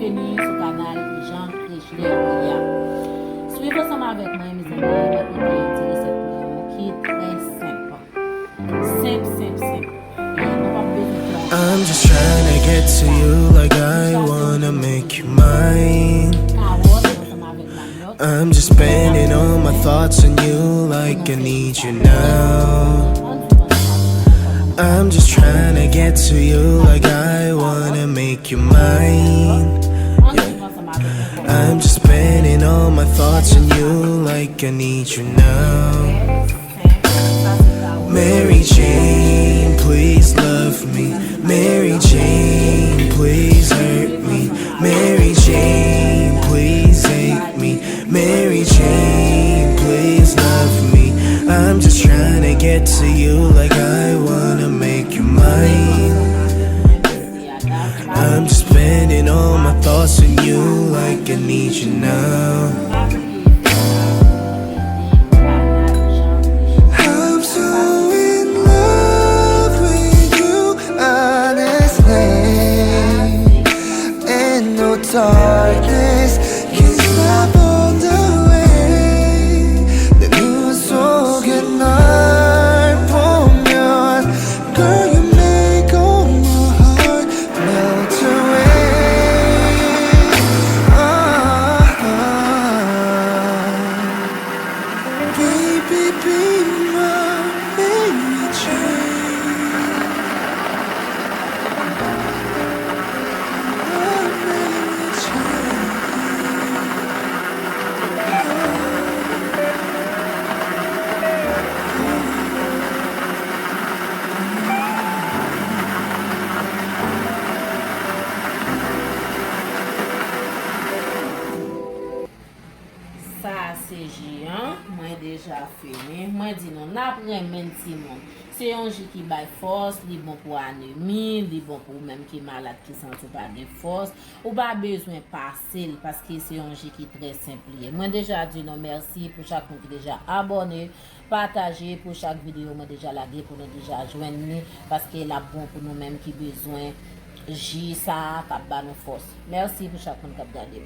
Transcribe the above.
bienvenue sur le canal Jean Richelieu. Suivez ensemble avec moi, mes amis, écoutez cette vidéo qui est très simple. Simple. Et nous pas besoin de I'm just trying to get to you like I wanna make you mine. I'm just spending all my thoughts on you like I need you now. I'm just trying to get to you like I wanna make you mine. I'm just spending all my thoughts on you like I need you now. Mary Jane, please love me. Mary Jane, please hurt me. Mary Jane, please hate me. Mary Jane, please love me. I'm just trying to get to you like I wanna make you mine. I'm just spending all my thoughts on you like I need you now. I'm so in love with you, honestly. And no darkness can stop all the way. 내 눈 속에 날 보면, girl, you make all my heart melt away. Baby, be my Mary Jane. My Mary Jane. Ça c'est géant, moi déjà fini. Moi dis non, n'après même Timon. C'est un jeu qui baille force, li bon pour anémie, li bon pour même qui malade qui sent pas de force. Ou pas besoin passer parce que c'est un jeu qui est très simple. Moi déjà dis non merci pour chaque monde qui déjà abonné, partager pour chaque vidéo moi déjà lagué pour nous déjà joindre parce que là bon pour nous même qui besoin J ça cap ba nous force. Merci pour chaque monde qui a regardé.